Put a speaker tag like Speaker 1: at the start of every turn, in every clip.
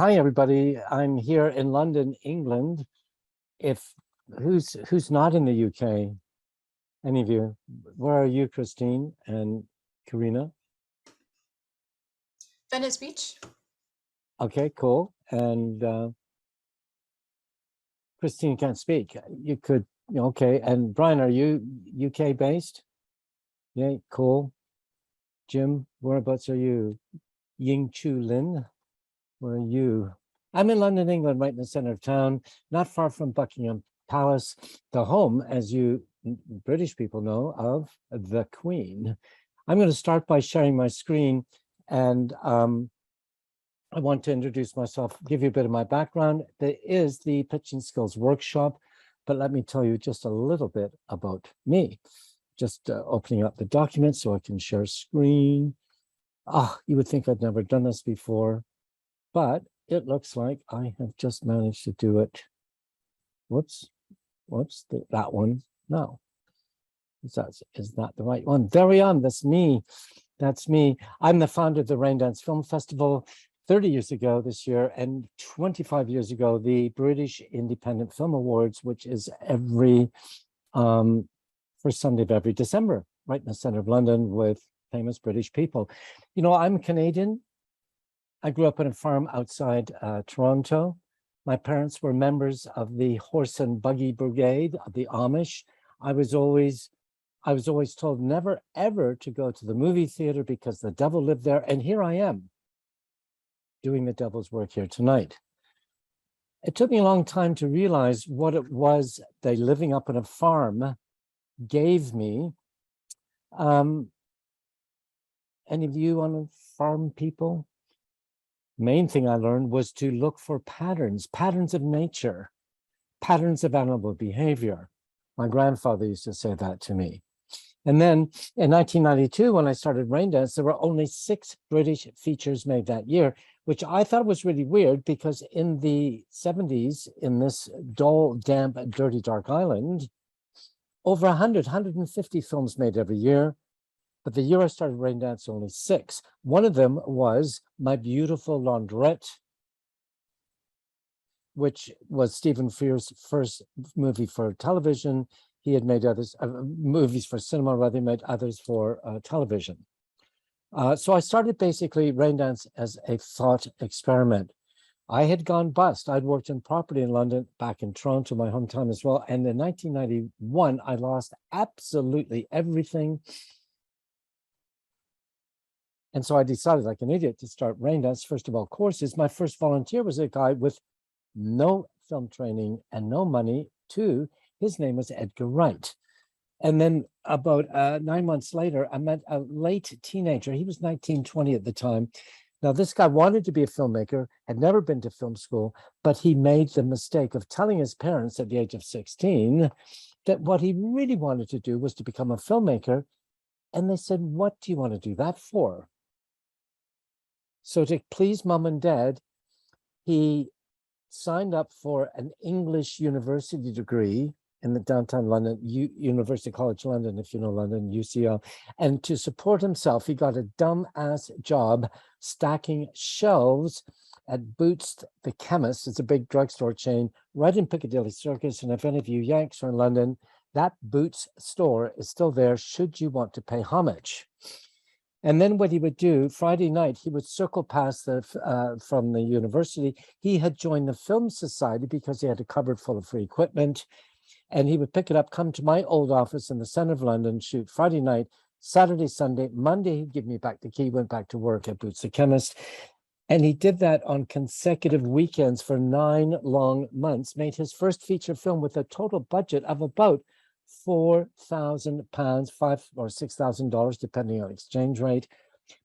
Speaker 1: Hi, everybody. I'm here in London, England. If who's not in the UK? Any of you? Where are you, Christine and Karina?
Speaker 2: Venice Beach.
Speaker 1: Okay, cool. And Christine can't speak. You could, okay. And Brian, are you UK based? Yeah, cool. Jim, whereabouts are you? Ying Chu Lin, where are you? I'm in London, England, right in the center of town, not far from Buckingham Palace, the home, as you British people know, of the Queen. I'm going to start by sharing my screen, and I want to introduce myself, give you a bit of my background. There is the Pitching Skills Workshop, but let me tell you just a little bit about me. Just opening up the document so I can share screen. You would think I'd never done this before, but it looks like I have just managed to do it. Whoops, that one. No, is that the right one? There we are. That's me. That's me. I'm the founder of the Raindance Film Festival 30 years ago this year, and 25 years ago, the British Independent Film Awards, which is every first Sunday of every December, right in the center of London with famous British people. You know, I'm Canadian. I grew up on a farm outside Toronto. My parents were members of the Horse and Buggy Brigade of the Amish. I was always told never, ever to go to the movie theater because the devil lived there. And here I am doing the devil's work here tonight. It took me a long time to realize what it was that living up on a farm gave me. Any of you on a farm people? Main thing I learned was to look for patterns of nature, patterns of animal behavior. My grandfather used to say that to me. And then in 1992, when I started Raindance, there were only 6 British features made that year, which I thought was really weird because in the 70s, in this dull, damp, dirty, dark island, over 150 films made every year. But the year I started Raindance, only 6. One of them was My Beautiful Laundrette, which was Stephen Frear's first movie for television. He had made others, movies for cinema, rather, made others for television. So I started basically Raindance as a thought experiment. I had gone bust. I'd worked in property in London, back in Toronto, my hometown as well. And in 1991, I lost absolutely everything. And so I decided, like an idiot, to start Raindance. First of all, courses. My first volunteer was a guy with no film training and no money, too. His name was Edgar Wright. And then about 9 months later, I met a late teenager. He was 19, 20 at the time. Now, this guy wanted to be a filmmaker, had never been to film school, but he made the mistake of telling his parents at the age of 16 that what he really wanted to do was to become a filmmaker. And they said, "What do you want to do that for?" So to please mom and dad, he signed up for an English university degree in the downtown London, University College London, if you know London, UCL. And to support himself, he got a dumb-ass job stacking shelves at Boots the Chemist. It's a big drugstore chain right in Piccadilly Circus. And if any of you Yanks are in London, that Boots store is still there should you want to pay homage. And then what he would do, Friday night, he would circle past from the university. He had joined the Film Society because he had a cupboard full of free equipment. And he would pick it up, come to my old office in the center of London, shoot Friday night, Saturday, Sunday, Monday, he'd give me back the key, went back to work at Boots the Chemist. And he did that on consecutive weekends for 9 long months, made his first feature film with a total budget of about £4,000, $5,000 or $6,000, depending on exchange rate.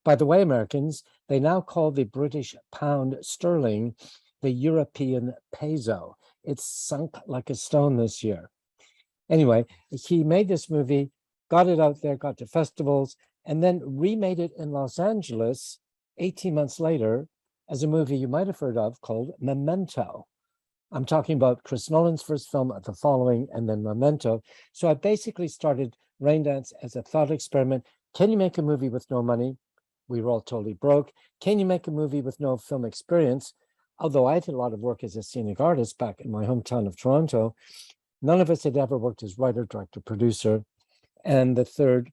Speaker 1: By the way, Americans, they now call the British pound sterling the European peso. It's sunk like a stone this year. Anyway, he made this movie, got it out there, got to festivals, and then remade it in Los Angeles 18 months later as a movie you might have heard of called Memento. I'm talking about Chris Nolan's first film, The Following, and then Memento. So I basically started Raindance as a thought experiment. Can you make a movie with no money? We were all totally broke. Can you make a movie with no film experience? although I did a lot of work as a scenic artist back in my hometown of Toronto, none of us had ever worked as writer, director, producer. And the third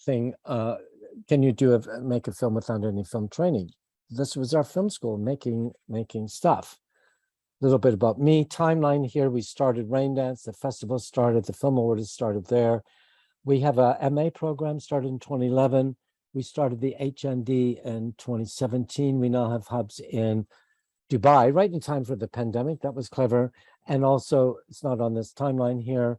Speaker 1: thing, can you make a film without any film training? This was our film school, making stuff. A little bit about me, timeline here. We started Raindance, the festival started, the Film Award started there. We have a MA program started in 2011. We started the HND in 2017. We now have hubs in Dubai, right in time for the pandemic. That was clever. And also, it's not on this timeline here,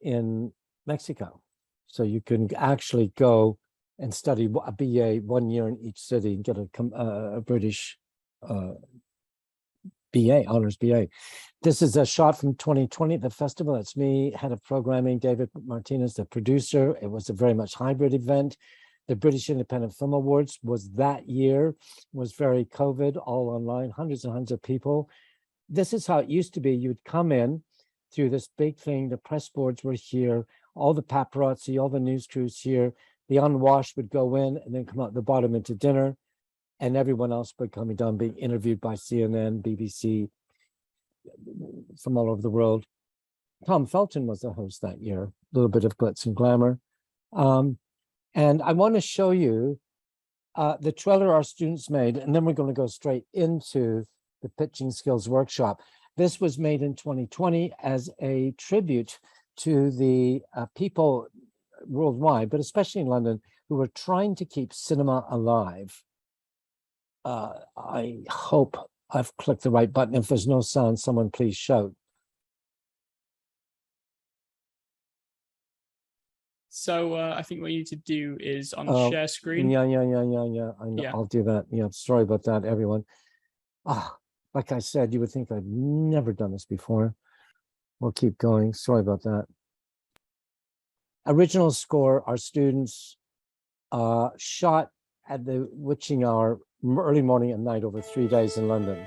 Speaker 1: in Mexico. So you can actually go and study a BA 1 year in each city and get a British BA, honors BA. This is a shot from 2020 at the festival. It's me, head of programming, David Martinez, the producer. It was a very much hybrid event. The British Independent Film Awards was that year, was very COVID, all online, hundreds and hundreds of people. This is how it used to be. You'd come in through this big thing. The press boards were here, all the paparazzi, all the news crews here. The unwashed would go in and then come out the bottom into dinner, and everyone else would come down being interviewed by CNN, BBC, from all over the world. Tom Felton was the host that year, a little bit of glitz and glamour. And I want to show you the trailer our students made, and then we're going to go straight into the pitching skills workshop. This was made in 2020 as a tribute to the people worldwide, but especially in London, who were trying to keep cinema alive. I hope I've clicked the right button. If there's no sound, someone please shout.
Speaker 2: So I think what you need to do is on share screen.
Speaker 1: Yeah. I know. Yeah. I'll do that. Yeah, sorry about that, everyone. Like I said, you would think I've never done this before. We'll keep going. Sorry about that. Original score, our students shot at the witching hour, early morning and night over 3 days in London.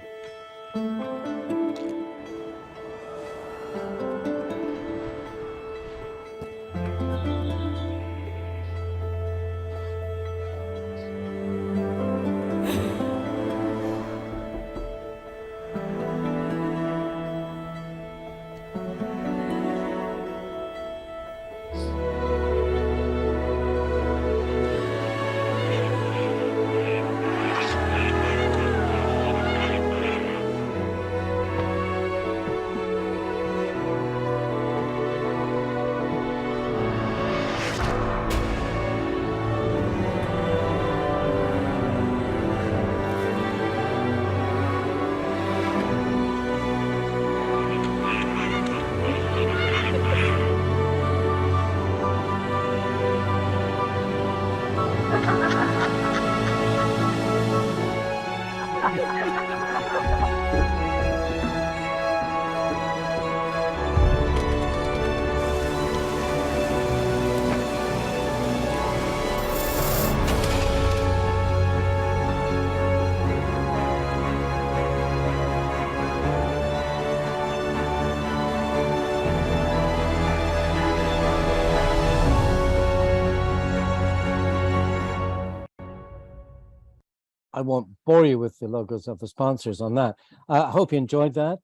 Speaker 1: I won't bore you with the logos of the sponsors on that. I hope you enjoyed that.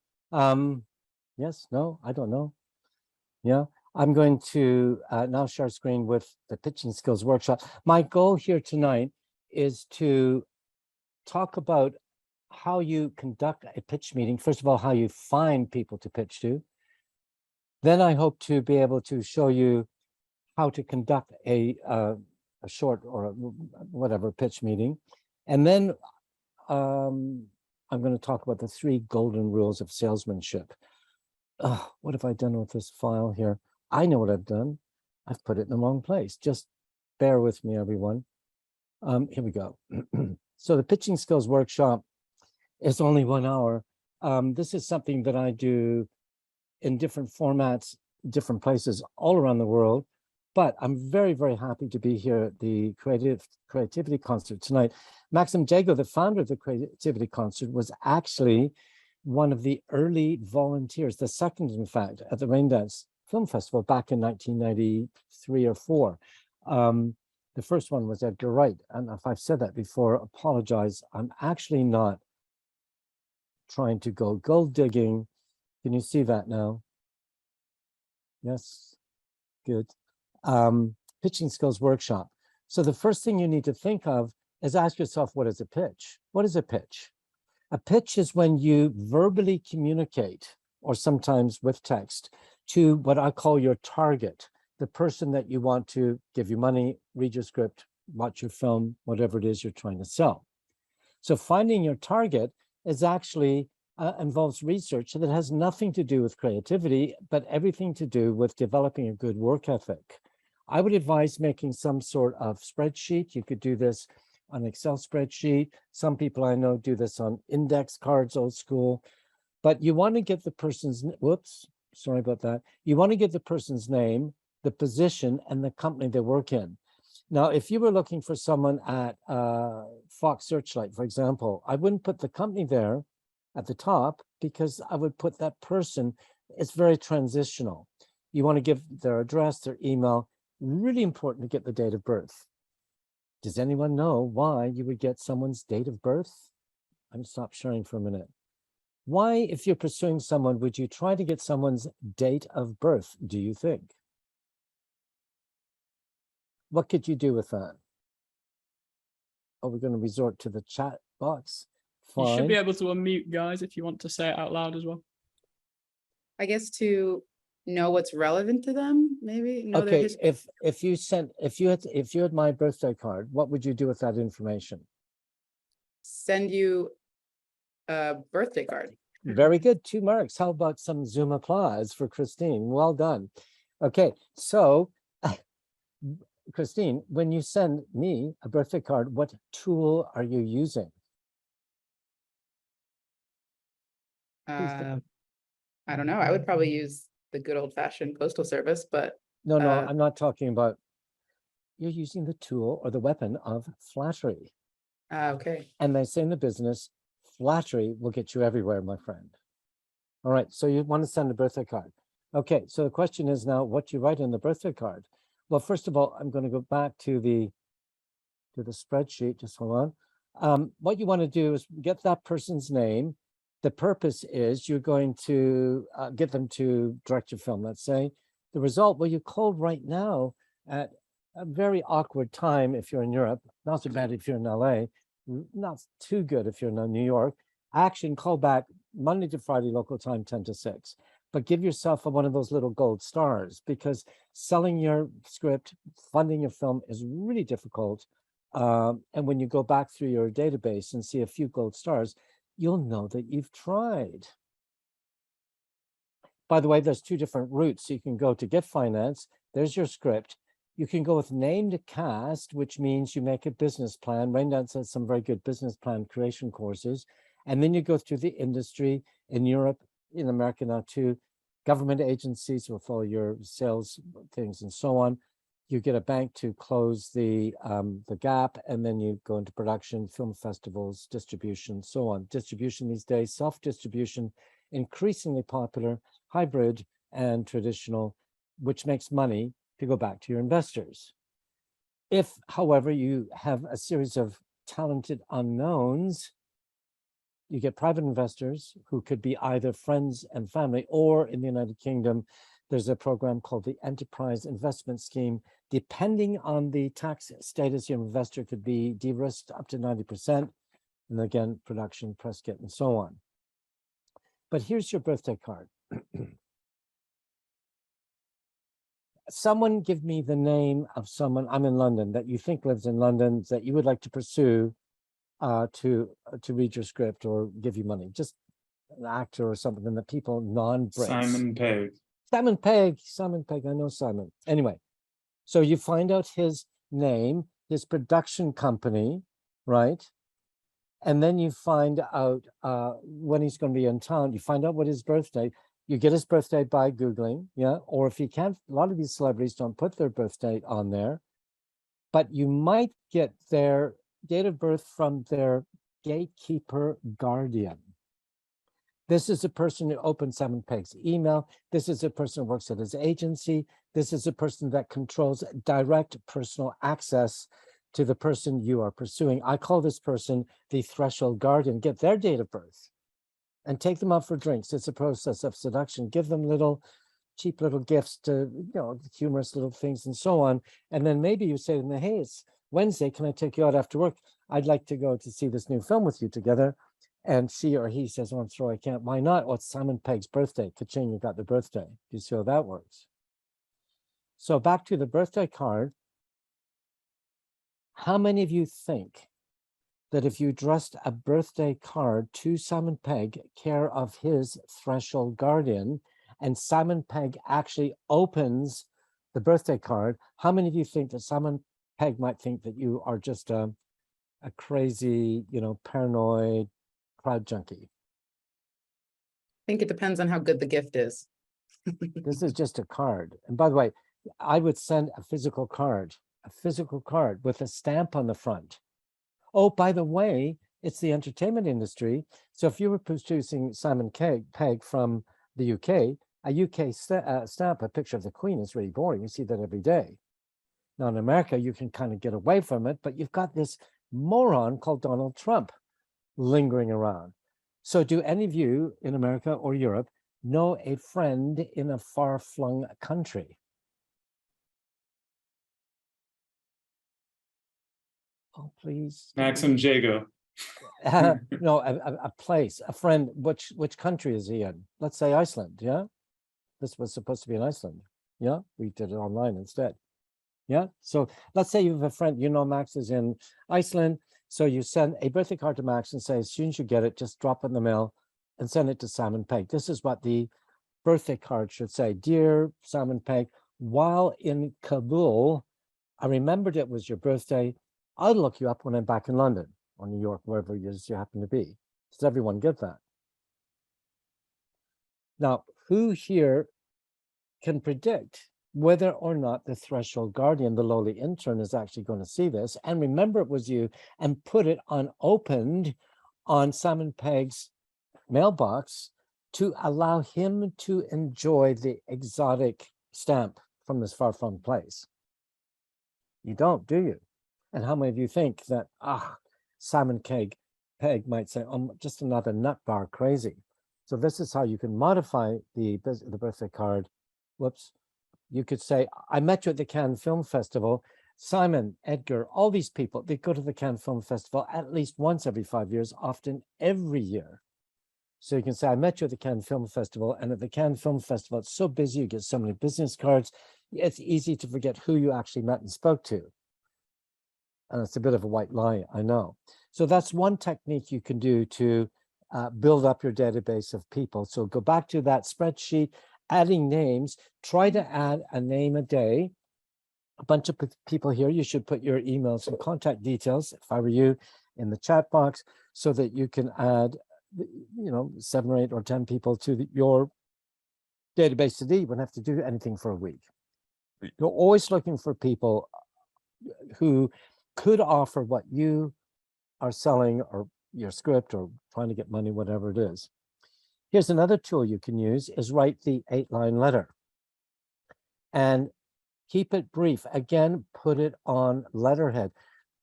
Speaker 1: Yes, no, I don't know. Yeah, I'm going to now share screen with the pitching skills workshop. My goal here tonight is to talk about how you conduct a pitch meeting. First of all, how you find people to pitch to. Then I hope to be able to show you how to conduct a short or whatever pitch meeting. And then I'm going to talk about the 3 golden rules of salesmanship. What have I done with this file here? I know what I've done. I've put it in the wrong place. Just bear with me, everyone. Here we go. So the pitching skills workshop is only 1 hour. This is something that I do in different formats, different places all around the world. But I'm very, very happy to be here at the Creativity Concert tonight. Maxim Jago, the founder of the Creativity Concert, was actually one of the early volunteers, the second, in fact, at the Raindance Film Festival back in 1993 or 4. The first one was Edgar Wright. And if I've said that before, apologize. I'm actually not trying to go gold digging. Can you see that now? Yes, good. Pitching skills workshop. So the first thing you need to think of is ask yourself, what is a pitch? What is a pitch? A pitch is when you verbally communicate, or sometimes with text, to what I call your target, the person that you want to give you money, read your script, watch your film, whatever it is you're trying to sell. So finding your target is actually involves research that has nothing to do with creativity, but everything to do with developing a good work ethic. I would advise making some sort of spreadsheet. You could do this on Excel spreadsheet. Some people I know do this on index cards, old school, but you want to get the person's, whoops, sorry about that. You want to get the person's name, the position, and the company they work in. Now, if you were looking for someone at Fox Searchlight, for example, I wouldn't put the company there at the top because I would put that person, it's very transitional. You want to give their address, their email, really important to get the date of birth. Does anyone know why you would get someone's date of birth? I'm stop sharing for a minute. Why, if you're pursuing someone, would you try to get someone's date of birth, do you think? What could you do with that? Oh, we're going to resort to the chat box. Fine.
Speaker 2: You should be able to unmute, guys, if you want to say it out loud as well.
Speaker 3: I guess to know what's relevant to them, maybe know their
Speaker 1: Okay,
Speaker 3: history.
Speaker 1: if you had my birthday card, what would you do with that information?
Speaker 3: Send you a birthday card.
Speaker 1: Very good, 2 marks. How about some Zoom applause for Christine? Well done. Okay, so Christine, when you send me a birthday card, what tool are you using?
Speaker 3: I don't know. I would probably use the good old-fashioned postal service, but
Speaker 1: No, I'm not talking about, you're using the tool or the weapon of flattery.
Speaker 3: okay.
Speaker 1: And they say in the business, flattery will get you everywhere, my friend. All right, so you want to send a birthday card. Okay, so the question is now, what do you write in the birthday card? Well, first of all, I'm going to go back to the spreadsheet. Just hold on. What you want to do is get that person's name. The purpose is you're going to get them to direct your film, let's say. The result, well, you called right now at a very awkward time if you're in Europe, not so bad if you're in LA, not too good if you're in New York. Action, call back Monday to Friday, local time, 10 to 6. But give yourself one of those little gold stars, because selling your script, funding your film is really difficult. And when you go back through your database and see a few gold stars, you'll know that you've tried. By the way, there's 2 different routes you can go to get finance. There's your script. You can go with named cast, which means you make a business plan. Raindance has some very good business plan creation courses. And then you go through the industry in Europe, in America now too. Government agencies will follow your sales things and so on. You get a bank to close the gap, and then you go into production, film festivals, distribution, so on. Distribution these days, self-distribution, increasingly popular, hybrid and traditional, which makes money to go back to your investors. If, however, you have a series of talented unknowns, you get private investors who could be either friends and family, or in the United Kingdom, there's a program called the Enterprise Investment Scheme. Depending on the tax status, your investor could be de-risked up to 90%. And again, production, press kit, and so on. But here's your birthday card. Someone give me the name of someone, I'm in London, that you think lives in London, that you would like to pursue to read your script or give you money. Just an actor or something that people non-Brits.
Speaker 4: Simon Pegg.
Speaker 1: Simon Pegg, I know Simon. Anyway, so you find out his name, his production company, right? And then you find out when he's going to be in town. You find out what his birthday. You get his birthday by Googling, yeah? Or if you can't, a lot of these celebrities don't put their birthday on there, but you might get their date of birth from their gatekeeper guardian. This is a person who opened Simon Pegg's email. This is a person who works at his agency. This is a person that controls direct personal access to the person you are pursuing. I call this person the threshold guardian. Get their date of birth. and take them out for drinks. It's a process of seduction. Give them little cheap little gifts to, humorous little things and so on. And then maybe you say to them, hey, it's Wednesday. Can I take you out after work? I'd like to go to see this new film with you together. And she or he says, oh, I'm sorry, I can't. Why not? Well, it's Simon Pegg's birthday. Ka-ching, you got the birthday. Do you see how that works? So back to the birthday card. How many of you think that if you addressed a birthday card to Simon Pegg, care of his threshold guardian, and Simon Pegg actually opens the birthday card, how many of you think that Simon Pegg might think that you are just a crazy, paranoid crowd junkie?
Speaker 3: I think it depends on how good the gift is.
Speaker 1: This is just a card. And by the way, I would send a physical card with a stamp on the front. Oh, by the way, it's the entertainment industry. So if you were producing Simon Pegg from the UK, a UK stamp, a picture of the Queen, is really boring. You see that every day. Now in America, you can kind of get away from it, but you've got this moron called Donald Trump lingering around. So do any of you in America or Europe know a friend in a far-flung country? Oh, please.
Speaker 4: Max and Jago.
Speaker 1: No, a place, a friend. Which country is he in? Let's say Iceland. Yeah, this was supposed to be in Iceland. Yeah, we did it online instead. Yeah, so let's say you have a friend. Max is in Iceland, so you send a birthday card to Max and say, as soon as you get it, just drop it in the mail and send it to Simon Pegg. This is what the birthday card should say: Dear Simon Pegg, while in Kabul, I remembered it was your birthday. I'll look you up when I'm back in London or New York, wherever it is you happen to be. Does everyone get that? Now, who here can predict whether or not the threshold guardian, the lowly intern, is actually going to see this and remember it was you and put it unopened on Simon Pegg's mailbox to allow him to enjoy the exotic stamp from this far-flung place? You don't, do you? And how many of you think that, Simon Pegg might say, just another nut bar crazy? So this is how you can modify the birthday card. Whoops. You could say, I met you at the Cannes Film Festival. Simon, Edgar, all these people, they go to the Cannes Film Festival at least once every 5 years, often every year. So you can say, I met you at the Cannes Film Festival, and at the Cannes Film Festival, it's so busy, you get so many business cards, it's easy to forget who you actually met and spoke to. And it's a bit of a white lie, I know. So that's one technique you can do to build up your database of people. So go back to that spreadsheet, adding names, try to add a name a day. A bunch of people here, you should put your emails and contact details, if I were you, in the chat box, so that you can add, 7 or 8 or 10 people to your database today. You wouldn't have to do anything for a week. You're always looking for people who could offer what you are selling, or your script, or trying to get money, whatever it is. Here's another tool you can use, is write the 8-line letter and keep it brief. Again, put it on letterhead,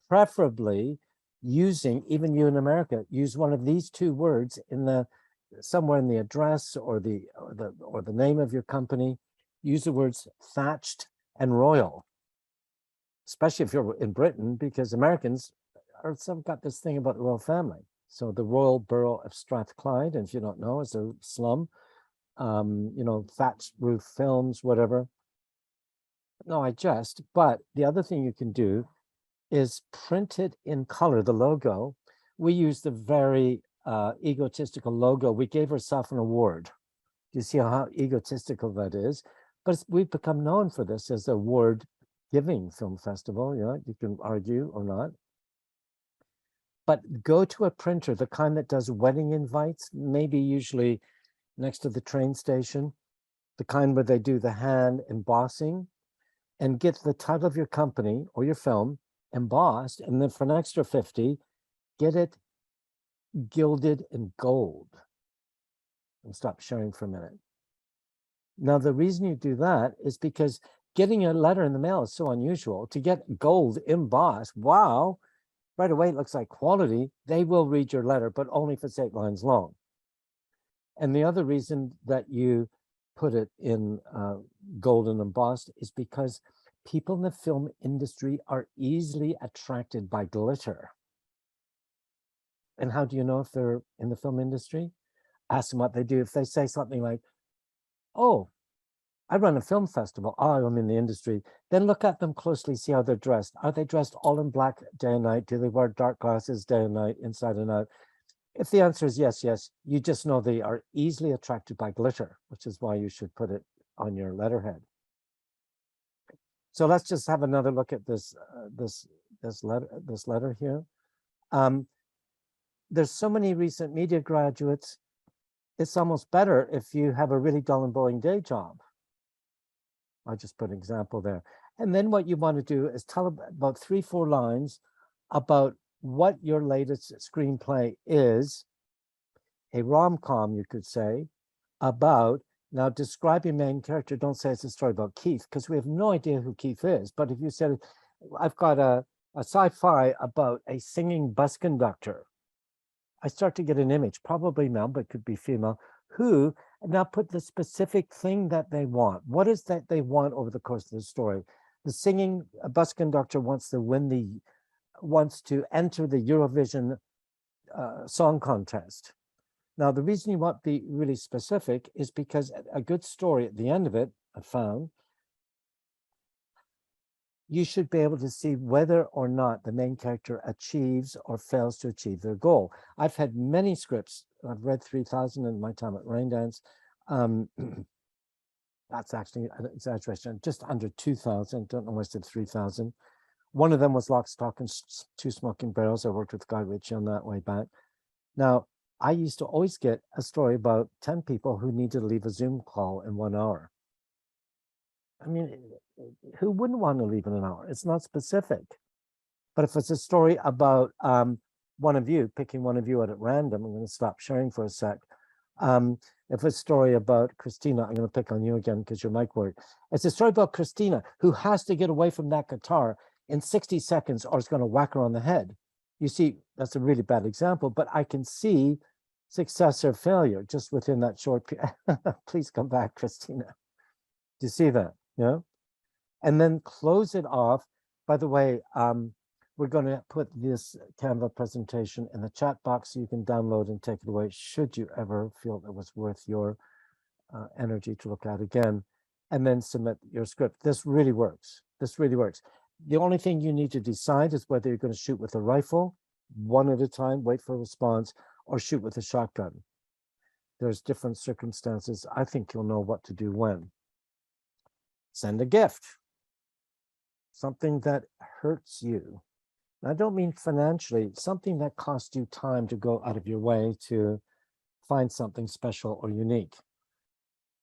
Speaker 1: preferably using, even you in America, use one of these 2 words in somewhere in the address or the name of your company. Use the words thatched and royal, especially if you're in Britain, because Americans have got this thing about the royal family. So the Royal Borough of Strathclyde, and if you don't know, is a slum, thatched roof films, whatever. No, I jest. But the other thing you can do is print it in color, the logo. We use the very egotistical logo. We gave ourselves an award. Do you see how egotistical that is? But we've become known for this as a award-giving film festival. Yeah, you can argue or not. But go to a printer, the kind that does wedding invites, maybe usually next to the train station, the kind where they do the hand embossing, and get the title of your company or your film embossed, and then for an extra 50, get it gilded in gold. And stop sharing for a minute. Now, the reason you do that is because getting a letter in the mail is so unusual. To get gold embossed, wow, right away it looks like quality. They will read your letter, but only if it's 8 lines long. And the other reason that you put it in gold and embossed is because people in the film industry are easily attracted by glitter. And how do you know if they're in the film industry? Ask them what they do. If they say something like, oh, I run a film festival. Oh, I'm in the industry. Then look at them closely, see how they're dressed. Are they dressed all in black day and night? Do they wear dark glasses day and night, inside and out? If the answer is yes, yes, you just know they are easily attracted by glitter, which is why you should put it on your letterhead. So let's just have another look at this letter here. There's so many recent media graduates. It's almost better if you have a really dull and boring day job. I just put an example there. And then what you want to do is tell about 3-4 lines about what your latest screenplay is, a rom-com, you could say, about. Now, describe your main character. Don't say it's a story about Keith, because we have no idea who Keith is. But if you said, I've got a sci-fi about a singing bus conductor, I start to get an image, probably male, but could be female, who now put the specific thing that they want. What is that they want over the course of the story? The singing bus conductor wants to enter the Eurovision song contest. Now, the reason you want to be really specific is because a good story at the end of it, I found, you should be able to see whether or not the main character achieves or fails to achieve their goal. I've had many scripts. I've read 3,000 in my time at Raindance. That's actually an exaggeration, just under 2,000. Don't know why I said 3,000. One of them was Lock, Stock, and Two Smoking Barrels. I worked with Guy Ritchie on that way back. Now, I used to always get a story about 10 people who needed to leave a Zoom call in 1 hour. I mean, who wouldn't want to leave in an hour? It's not specific. But if it's a story about one of you, picking one of you out at random, I'm going to stop sharing for a sec. If it's a story about Christina, I'm going to pick on you again because your mic worked. It's a story about Christina who has to get away from that guitar in 60 seconds or it's going to whack her on the head. You see, that's a really bad example, but I can see success or failure just within that short period. Please come back, Christina. Do you see that? Yeah. And then close it off. By the way, we're going to put this Canva presentation in the chat box so you can download and take it away should you ever feel it was worth your energy to look at again, and then submit your script. This really works. This really works. The only thing you need to decide is whether you're going to shoot with a rifle, one at a time, wait for a response, or shoot with a shotgun. There's different circumstances. I think you'll know what to do when. Send a gift. Something that hurts you. I don't mean financially, something that costs you time to go out of your way to find something special or unique.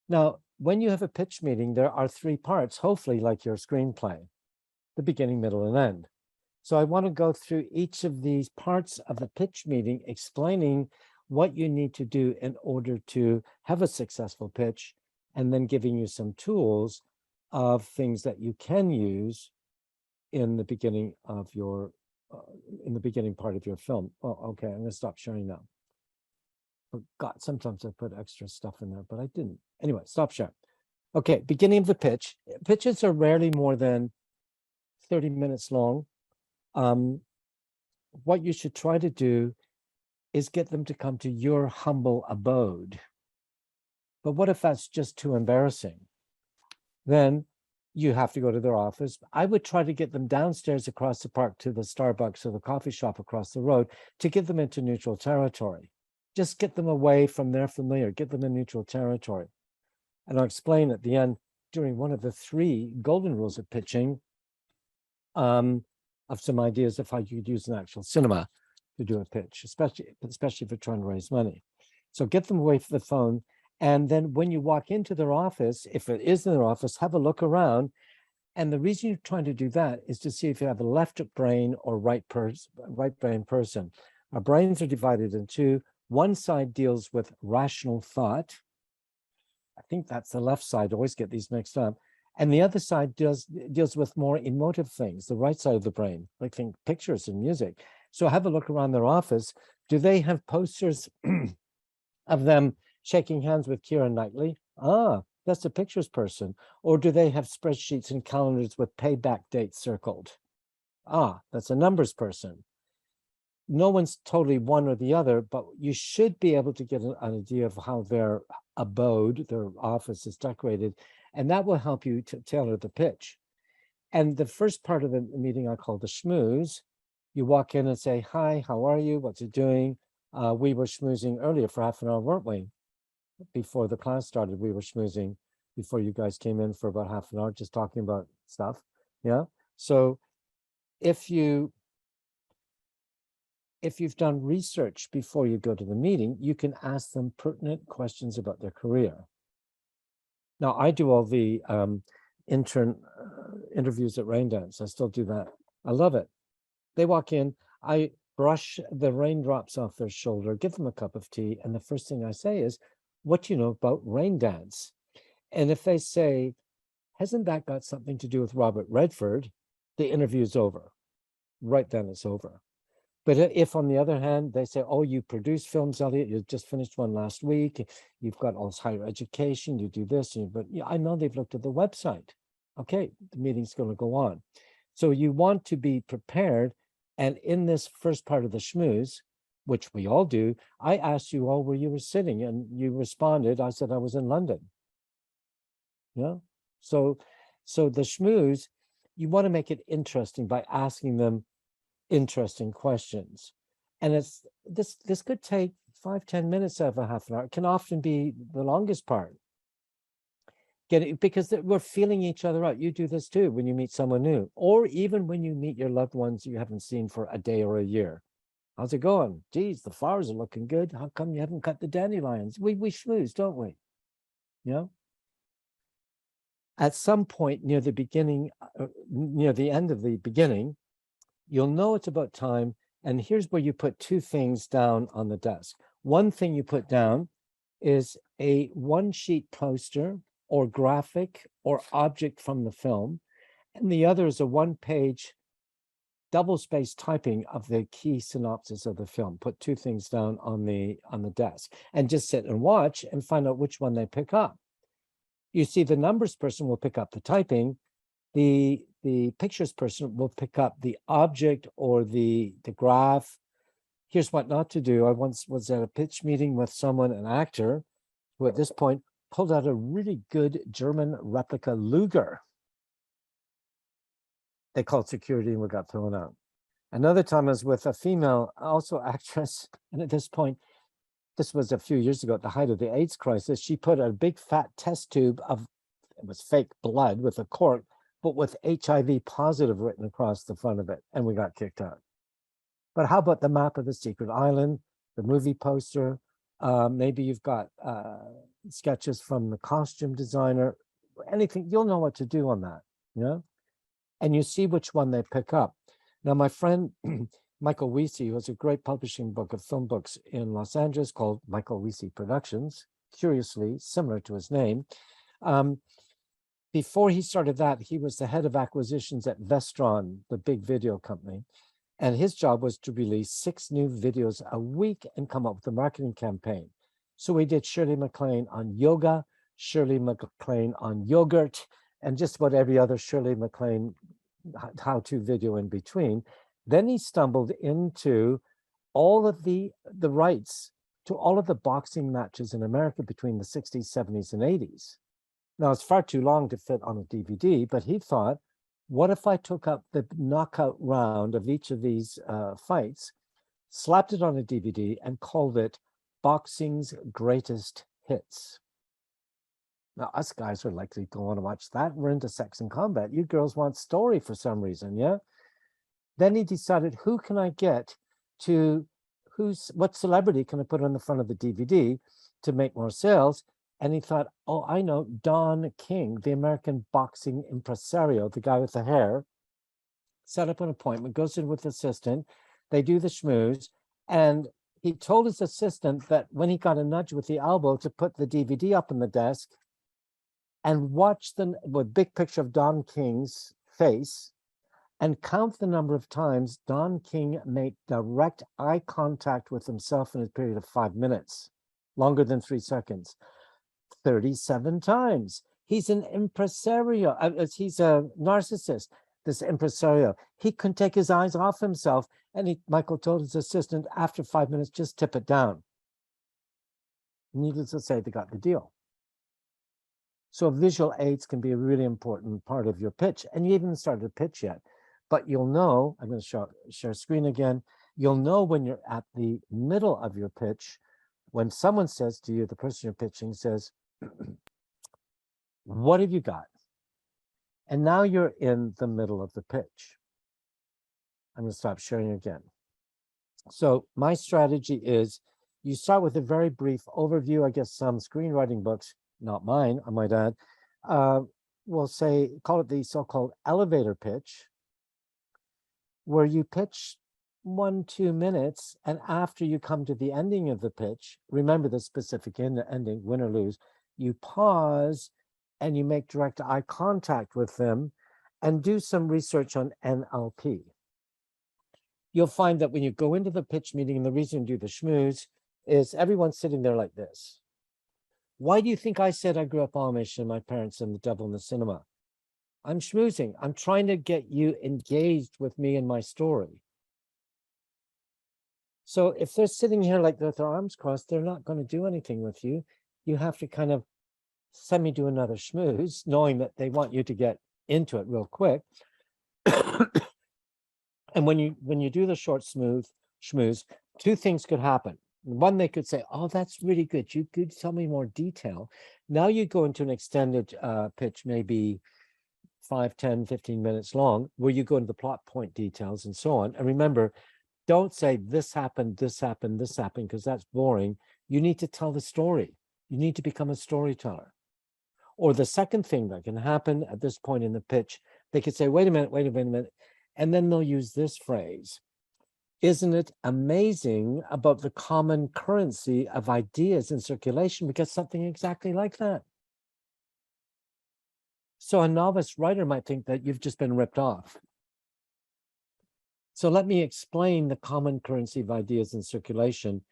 Speaker 1: Now, when you have a pitch meeting, there are 3 parts, hopefully like your screenplay, the beginning, middle, and end. So I want to go through each of these parts of the pitch meeting, explaining what you need to do in order to have a successful pitch, and then giving you some tools of things that you can use in the beginning of your in the beginning part of your film. Oh, okay, I'm going to stop sharing now. Forgot, sometimes I put extra stuff in there, but I didn't. Anyway, stop sharing. Okay, beginning of the pitch. Pitches are rarely more than 30 minutes long. What you should try to do is get them to come to your humble abode. But what if that's just too embarrassing? Then you have to go to their office. I would try to get them downstairs across the park to the Starbucks or the coffee shop across the road to get them into neutral territory. Just get them away from their familiar, get them in neutral territory. And I'll explain at the end, during one of the 3 golden rules of pitching, of some ideas of how you could use an actual cinema to do a pitch, especially if you're trying to raise money. So get them away from the phone. And then when you walk into their office, if it is in their office, have a look around. And the reason you're trying to do that is to see if you have a left brain or right brain person. Our brains are divided in 2. One side deals with rational thought. I think that's the left side. I always get these mixed up. And the other side deals with more emotive things, the right side of the brain, like think pictures and music. So have a look around their office. Do they have posters of them shaking hands with Keira Knightley? Ah, that's the pictures person. Or do they have spreadsheets and calendars with payback dates circled? Ah, that's a numbers person. No one's totally one or the other, but you should be able to get an idea of how their abode, their office is decorated, and that will help you to tailor the pitch. And the first part of the meeting I call the schmooze. You walk in and say, hi, how are you? What's it doing? We were schmoozing earlier for half an hour, weren't we? Before the class started, we were schmoozing before you guys came in for about half an hour, just talking about stuff. Yeah. So if you've done research before you go to the meeting, you can ask them pertinent questions about their career. Now, I do all the intern interviews at Raindance. I still do that. I love it. They walk in, I brush the raindrops off their shoulder, give them a cup of tea, and the first thing I say is, what do you know about rain dance? And if they say, hasn't that got something to do with Robert Redford? The interview's over. Right then it's over. But if, on the other hand, they say, oh, you produce films, Elliot, you just finished one last week, you've got all this higher education, you do this, but yeah, I know they've looked at the website. Okay, the meeting's going to go on. So you want to be prepared. And in this first part of the schmooze, which we all do, I asked you all where you were sitting, and you responded, I said I was in London. Yeah. So the schmooze, you want to make it interesting by asking them interesting questions. And it's this could take 5-10 minutes out of a half an hour. It can often be the longest part. Because we're feeling each other out. You do this too when you meet someone new, or even when you meet your loved ones you haven't seen for a day or a year. How's it going? Geez, the flowers are looking good. How come you haven't cut the dandelions? We schmooze, don't we? You know? At some point near the beginning, near the end of the beginning, you'll know it's about time. And here's where you put two things down on the desk. One thing you put down is a one-sheet poster or graphic or object from the film, and the other is a one-page double-spaced typing of the key synopsis of the film. Put two things down on the desk and just sit and watch and find out which one they pick up. You see, the numbers person will pick up the typing. The pictures person will pick up the object or the graph. Here's what not to do. I once was at a pitch meeting with someone, an actor, who at this point pulled out a really good German replica Luger. They called security and we got thrown out. Another time I was with a female, also actress, and at this point, this was a few years ago at the height of the AIDS crisis, she put a big fat test tube of, it was fake blood with a cork, but with HIV positive written across the front of it, and we got kicked out. But how about the map of the secret island, the movie poster? Maybe you've got sketches from the costume designer, anything, you'll know what to do on that, you know? And you see which one they pick up. Now, my friend, Michael Weesey, who has a great publishing book of film books in Los Angeles called Michael Weesey Productions, curiously similar to his name. Before he started that, he was the head of acquisitions at Vestron, the big video company. And his job was to release 6 new videos a week and come up with a marketing campaign. So we did Shirley MacLaine on yoga, Shirley MacLaine on yogurt, and just about every other Shirley MacLaine how-to video in between. Then he stumbled into all of the rights to all of the boxing matches in America between the 60s, 70s, and 80s. Now, it's far too long to fit on a DVD, but he thought, what if I took up the knockout round of each of these fights, slapped it on a DVD, and called it Boxing's Greatest Hits? Now, us guys are likely to want to watch that. We're into sex and combat. You girls want story for some reason, yeah? Then he decided, who can I get to, what celebrity can I put on the front of the DVD to make more sales? And he thought, oh, I know, Don King, the American boxing impresario, the guy with the hair, set up an appointment, goes in with the assistant, they do the schmooze, and he told his assistant that when he got a nudge with the elbow to put the DVD up on the desk and watch the big picture of Don King's face and count the number of times Don King made direct eye contact with himself in a period of 5 minutes. longer than 3 seconds. 37 times. He's an impresario. He's a narcissist, this impresario. He couldn't take his eyes off himself. And Michael told his assistant, after 5 minutes, just tip it down. Needless to say, they got the deal. So visual aids can be a really important part of your pitch. And you haven't started a pitch yet. But you'll know, I'm going to share screen again. You'll know when you're at the middle of your pitch, when someone says to you, the person you're pitching says, what have you got? And now you're in the middle of the pitch. I'm going to stop sharing again. So my strategy is you start with a very brief overview. I guess some screenwriting books, not mine, I might add, will say, call it the so-called elevator pitch, where you pitch 1-2 minutes, and after you come to the ending of the pitch, remember the specific ending, win or lose, you pause and you make direct eye contact with them and do some research on NLP. You'll find that when you go into the pitch meeting, and the reason you do the schmooze is everyone's sitting there like this. Why do you think I said I grew up Amish and my parents and the devil in the cinema? I'm schmoozing. I'm trying to get you engaged with me and my story. So if they're sitting here like with their arms crossed, they're not going to do anything with you. You have to kind of semi-do another schmooze, knowing that they want you to get into it real quick. And when you do the short schmooze, two things could happen. One, they could say, oh, that's really good. You could tell me more detail. Now you go into an extended pitch, maybe 5, 10, 15 minutes long, where you go into the plot point details and so on. And remember, don't say this happened, this happened, this happened, because that's boring. You need to tell the story. You need to become a storyteller. Or the second thing that can happen at this point in the pitch, they could say, wait a minute. And then they'll use this phrase. Isn't it amazing about the common currency of ideas in circulation? Because something exactly like that. So a novice writer might think that you've just been ripped off. So let me explain the common currency of ideas in circulation.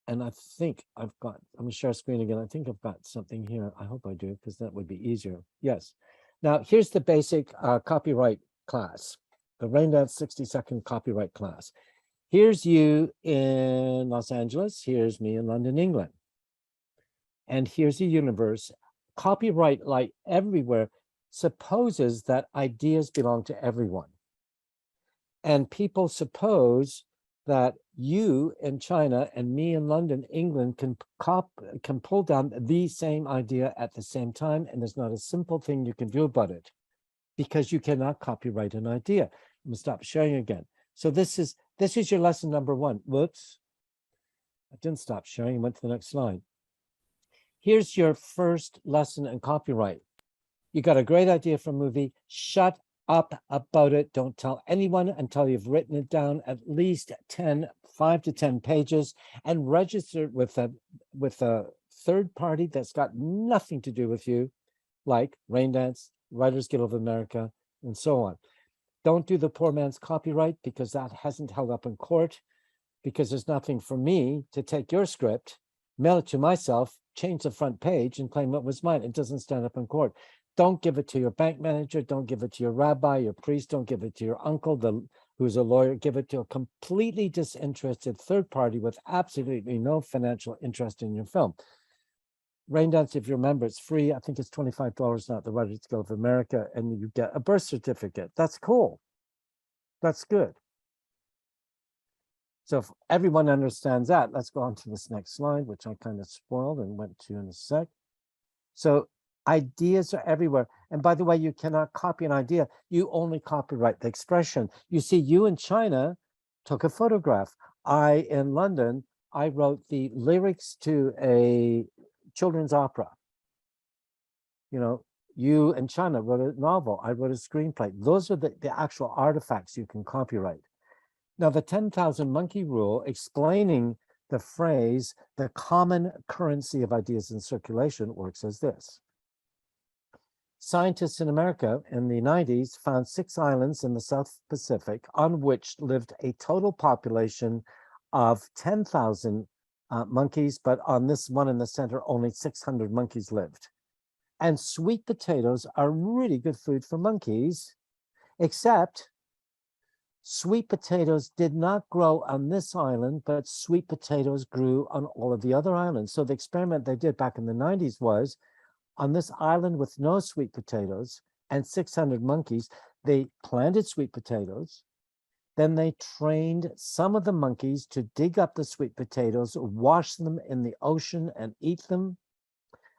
Speaker 1: And I think I'm going to share screen again. I think I've got something here. I hope I do, because that would be easier. Yes. Now, here's the basic copyright class, the Raindance 60-second copyright class. Here's you in Los Angeles. Here's me in London, England. And here's a universe. Copyright, like everywhere, supposes that ideas belong to everyone. And people suppose that you in China and me in London, England, can pull down the same idea at the same time, and there's not a simple thing you can do about it, because you cannot copyright an idea. I'm going to stop sharing again. So this is your lesson number 1. Whoops, I didn't stop sharing. I went to the next slide. Here's your first lesson in copyright. You got a great idea for a movie. Shut up about it. Don't tell anyone until you've written it down at least 5 to 10 pages, and register it with a third party that's got nothing to do with you, like Raindance, Writers Guild of America, and so on. Don't do the poor man's copyright, because that hasn't held up in court, because there's nothing for me to take your script, mail it to myself, change the front page, and claim it was mine. It doesn't stand up in court. Don't give it to your bank manager. Don't give it to your rabbi, your priest. Don't give it to your uncle, who's a lawyer. Give it to a completely disinterested third party with absolutely no financial interest in your film. Raindance, if you remember, it's free. I think it's $25 now at the Writers Guild of America, and you get a birth certificate. That's cool. That's good. So if everyone understands that, let's go on to this next slide, which I kind of spoiled and went to in a sec. So ideas are everywhere. And by the way, you cannot copy an idea. You only copyright the expression. You see, you in China took a photograph. I in London, I wrote the lyrics to a children's opera. You know, you in China wrote a novel. I wrote a screenplay. Those are the actual artifacts you can copyright. Now, the 10,000 monkey rule, explaining the phrase, the common currency of ideas in circulation, works as this. Scientists in America in the 90s found 6 islands in the South Pacific on which lived a total population of 10,000 monkeys, but on this one in the center, only 600 monkeys lived. And sweet potatoes are really good food for monkeys, except sweet potatoes did not grow on this island, but sweet potatoes grew on all of the other islands. So the experiment they did back in the 90s was on this island with no sweet potatoes and 600 monkeys, they planted sweet potatoes. Then they trained some of the monkeys to dig up the sweet potatoes, wash them in the ocean and eat them.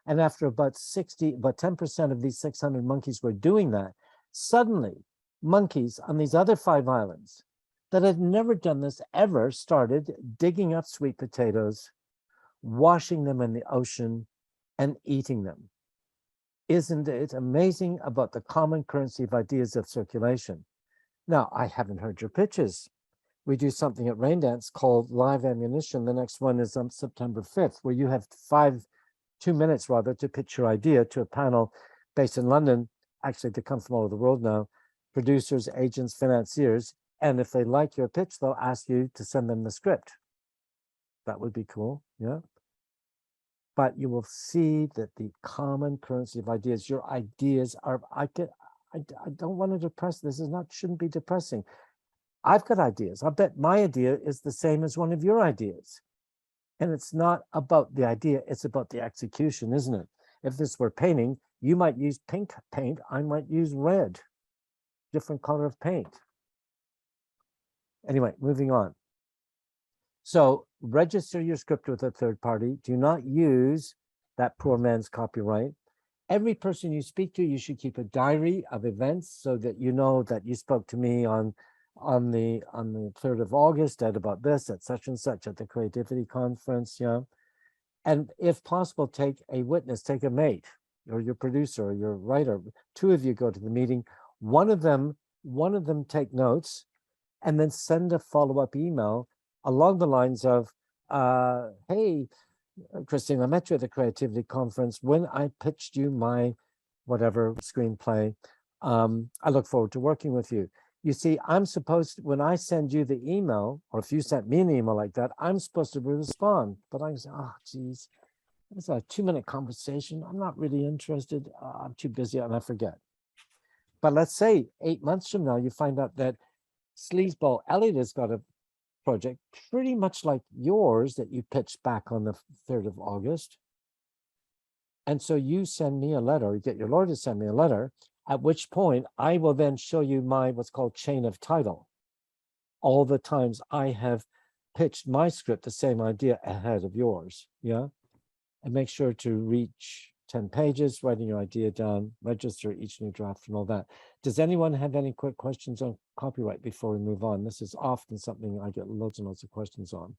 Speaker 1: And after about 10% of these 600 monkeys were doing that, suddenly monkeys on these other 5 islands that had never done this ever started digging up sweet potatoes, washing them in the ocean, and eating them. Isn't it amazing about the common currency of ideas of circulation? Now, I haven't heard your pitches. We do something at Raindance called Live Ammunition. The next one is on September 5th, where you have 2 minutes rather, to pitch your idea to a panel based in London. Actually, they come from all over the world now, producers, agents, financiers. And if they like your pitch, they'll ask you to send them the script. That would be cool, yeah. But you will see that the common currency of ideas, your ideas are, I don't want to depress, shouldn't be depressing. I've got ideas. I bet my idea is the same as one of your ideas. And it's not about the idea, it's about the execution, isn't it? If this were painting, you might use pink paint, I might use red, different color of paint. Anyway, moving on. So register your script with a third party. Do not use that poor man's copyright. Every person you speak to, you should keep a diary of events so that you know that you spoke to me on the 3rd of August at about this, at such and such, at the creativity conference, yeah. And if possible, take a witness, take a mate, or your producer, or your writer. 2 of you go to the meeting. One of them take notes, and then send a follow-up email along the lines of, hey, Christine, I met you at the creativity conference. When I pitched you my whatever screenplay, I look forward to working with you. You see, I'm supposed to, when I send you the email, or if you sent me an email like that, I'm supposed to respond. But I say, oh, geez, it's a 2-minute conversation. I'm not really interested. I'm too busy and I forget. But let's say 8 months from now, you find out that Sleazeball Elliot has got a project pretty much like yours that you pitched back on the 3rd of August. And so you send me a letter, you get your lawyer to send me a letter, at which point I will then show you my what's called chain of title. All the times I have pitched my script, the same idea ahead of yours, yeah? And make sure to reach 10 pages, writing your idea down, register each new draft and all that. Does anyone have any quick questions on copyright before we move on? This is often something I get loads and loads of questions on.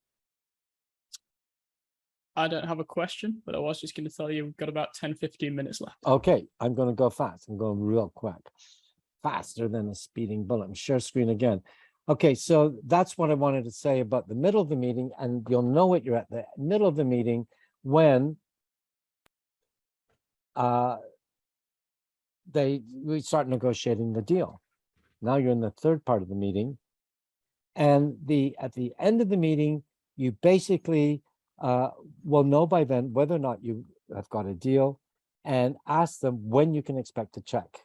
Speaker 2: I don't have a question, but I was just going to tell you we've got about 10-15 minutes left.
Speaker 1: Okay, I'm going to go fast. I'm going real quick. Faster than a speeding bullet. Share screen again. Okay, so that's what I wanted to say about the middle of the meeting, and you'll know what you're at the middle of the meeting when we start negotiating the deal. Now you're in the third part of the meeting, and at the end of the meeting, you basically will know by then whether or not you have got a deal, and ask them when you can expect a check.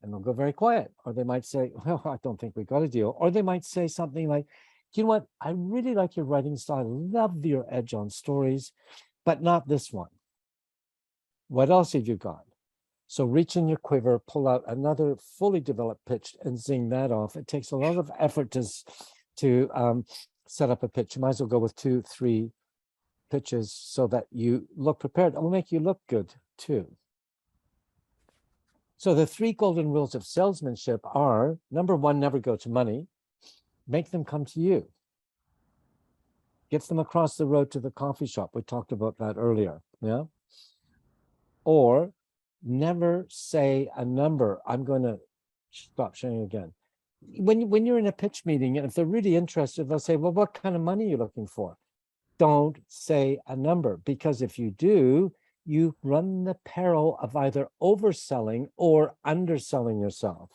Speaker 1: And they'll go very quiet, or they might say, well, I don't think we got a deal. Or they might say something like, you know what, I really like your writing style, love your edge on stories, but not this one. What else have you got? So reach in your quiver, pull out another fully developed pitch and zing that off. It takes a lot of effort to set up a pitch. You might as well go with 2, 3 pitches so that you look prepared. It will make you look good too. So the 3 golden rules of salesmanship are, number 1, never go to money. Make them come to you. Get them across the road to the coffee shop. We talked about that earlier, yeah? Or never say a number. I'm going to stop sharing again. When you're in a pitch meeting, and if they're really interested, they'll say, well, what kind of money are you looking for? Don't say a number, because if you do, you run the peril of either overselling or underselling yourself.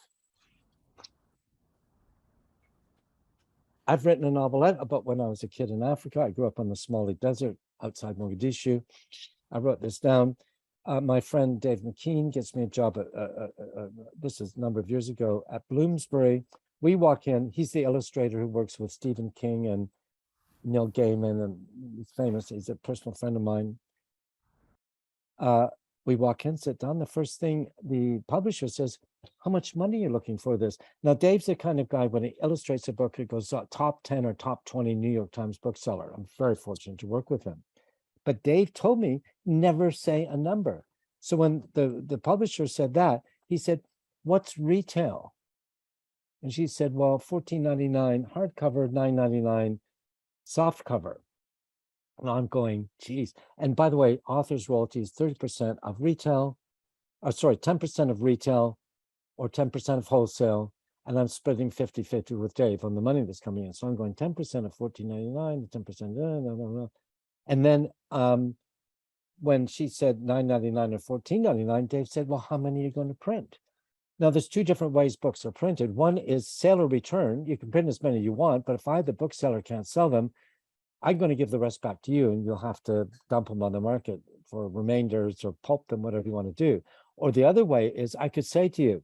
Speaker 1: I've written a novelette about when I was a kid in Africa. I grew up on the Somali desert outside Mogadishu. I wrote this down. My friend Dave McKean gets me a job at, this is a number of years ago, at Bloomsbury. We walk in, he's the illustrator who works with Stephen King and Neil Gaiman, and he's famous, he's a personal friend of mine. We walk in, sit down. The first thing the publisher says, how much money are you looking for this? Now, Dave's the kind of guy, when he illustrates a book, it goes top 10 or top 20 New York Times bookseller. I'm very fortunate to work with him. But Dave told me, never say a number. So when the publisher said that, he said, what's retail? And she said, well, $14.99 hardcover, $9.99 soft cover. And I'm going, geez. And by the way, author's royalties, 30% of retail, or sorry, 10% of retail or 10% of wholesale. And I'm splitting 50-50 with Dave on the money that's coming in. So I'm going 10% of $14.99, 10%, and then when she said $9.99 or $14.99, Dave said, well, how many are you going to print? Now, there's two different ways books are printed. One is sale or return. You can print as many you want, but if the bookseller, can't sell them, I'm going to give the rest back to you, and you'll have to dump them on the market for remainders or pulp them, whatever you want to do. Or the other way is I could say to you,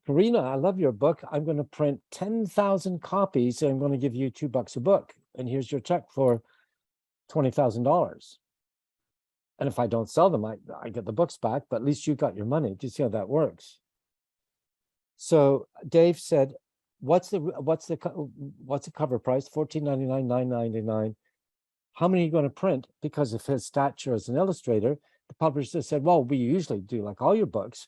Speaker 1: Karina, I love your book. I'm going to print 10,000 copies, and I'm going to give you $2 a book. And here's your check for $20,000. And if I don't sell them, I get the books back, but at least you got your money. Do you see how that works? So Dave said, what's the cover price? $14.99, $9.99. How many are you going to print? Because of his stature as an illustrator, the publisher said, well, we usually do, like all your books,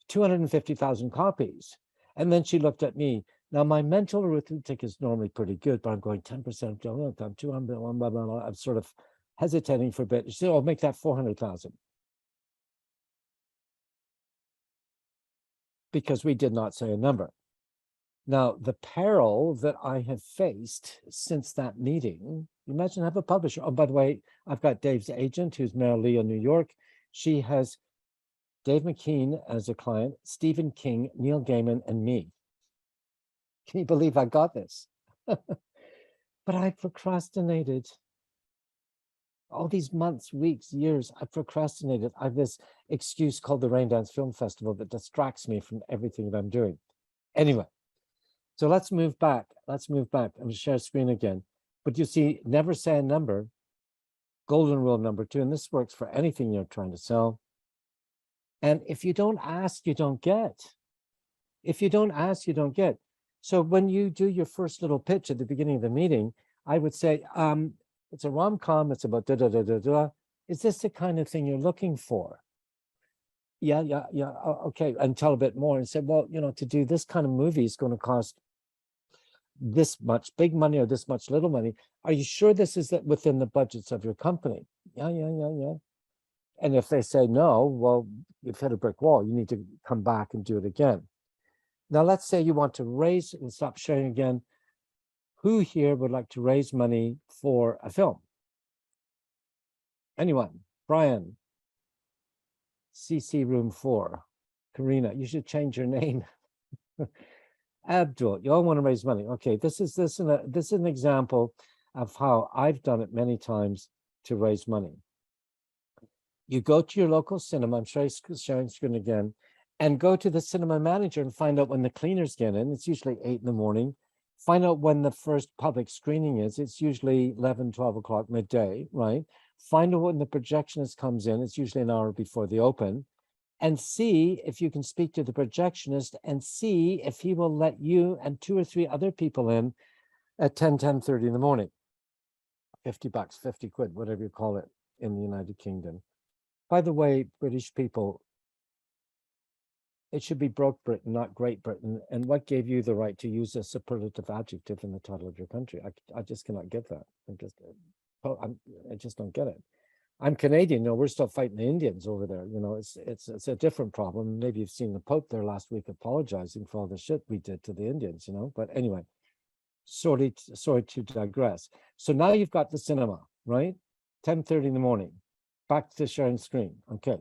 Speaker 1: 250,000 copies. And then she looked at me. Now, my mental arithmetic is normally pretty good, but I'm going 10%, 200, blah, blah, blah. I'm sort of hesitating for a bit. She said, I'll make that 400,000. Because we did not say a number. Now, the peril that I have faced since that meeting, imagine I have a publisher. Oh, by the way, I've got Dave's agent, who's Mary Lee in New York. She has Dave McKean as a client, Stephen King, Neil Gaiman, and me. Can you believe I got this? But I procrastinated. All these months, weeks, years, I procrastinated. I have this excuse called the Raindance Film Festival that distracts me from everything that I'm doing. Anyway, so let's move back. Let's move back. I'm going to share screen again. But you see, never say a number. Golden rule number 2, and this works for anything you're trying to sell. And if you don't ask, you don't get. If you don't ask, you don't get. So when you do your first little pitch at the beginning of the meeting, I would say, it's a rom-com, it's about da-da-da-da-da. Is this the kind of thing you're looking for? Yeah, okay, and tell a bit more and say, well, you know, to do this kind of movie is going to cost this much big money or this much little money. Are you sure this is within the budgets of your company? Yeah. And if they say no, well, you've hit a brick wall. You need to come back and do it again. Now, let's say you want to raise, and stop sharing again. Who here would like to raise money for a film? Anyone? Brian? CC room 4. Karina, you should change your name. Abdul, you all want to raise money. Okay, this is an example of how I've done it many times to raise money. You go to your local cinema, I'm sharing screen again, and go to the cinema manager and find out when the cleaners get in. It's usually 8 in the morning. Find out when the first public screening is. It's usually 11, 12 o'clock, midday, right? Find out when the projectionist comes in. It's usually an hour before they open. And see if you can speak to the projectionist and see if he will let you and 2 or 3 other people in at 10:30 in the morning. $50, 50 quid, whatever you call it in the United Kingdom. By the way, British people, it should be broke Britain, not Great Britain. And what gave you the right to use a superlative adjective in the title of your country? I just cannot get that. I just don't get it. I'm Canadian. No, we're still fighting the Indians over there. You know, it's a different problem. Maybe you've seen the Pope there last week apologizing for all the shit we did to the Indians. You know, but anyway, sorry to digress. So now you've got the cinema, right? 10:30 in the morning. Back to sharing screen. Okay.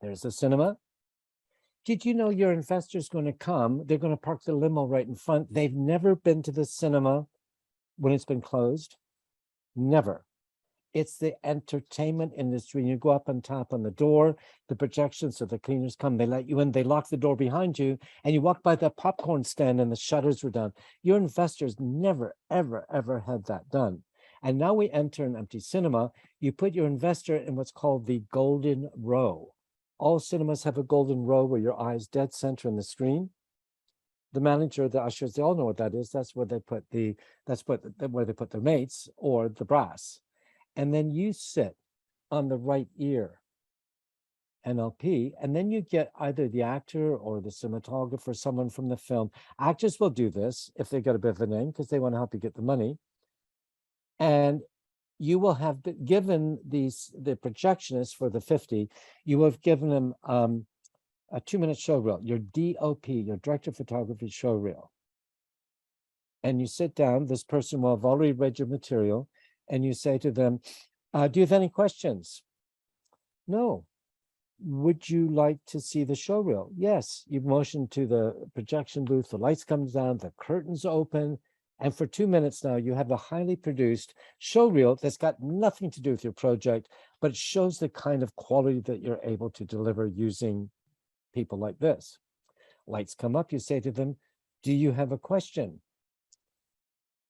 Speaker 1: There's the cinema. Did you know your investor's going to come? They're going to park the limo right in front. They've never been to the cinema when it's been closed. Never. It's the entertainment industry. You go up and tap on the door, the projections, so the cleaners come, they let you in, they lock the door behind you, and you walk by the popcorn stand and the shutters were down. Your investors never, ever, ever had that done. And now we enter an empty cinema. You put your investor in what's called the golden row. All cinemas have a golden row where your eye is dead center in the screen. The manager, the ushers, they all know what that is. That's where they put where they put their mates or the brass. And then you sit on the right ear, NLP, and then you get either the actor or the cinematographer, someone from the film. Actors will do this if they got a bit of a name because they want to help you get the money. And you will have given the projectionists for the 50, you have given them a 2-minute show reel, your DOP, your director of photography show reel. And you sit down, this person will have already read your material, and you say to them, do you have any questions? No. Would you like to see the show reel? Yes. You motion to the projection booth, the lights come down, the curtains open, and for 2 minutes now, you have a highly produced show reel that's got nothing to do with your project, but it shows the kind of quality that you're able to deliver using people like this. Lights come up, you say to them, do you have a question?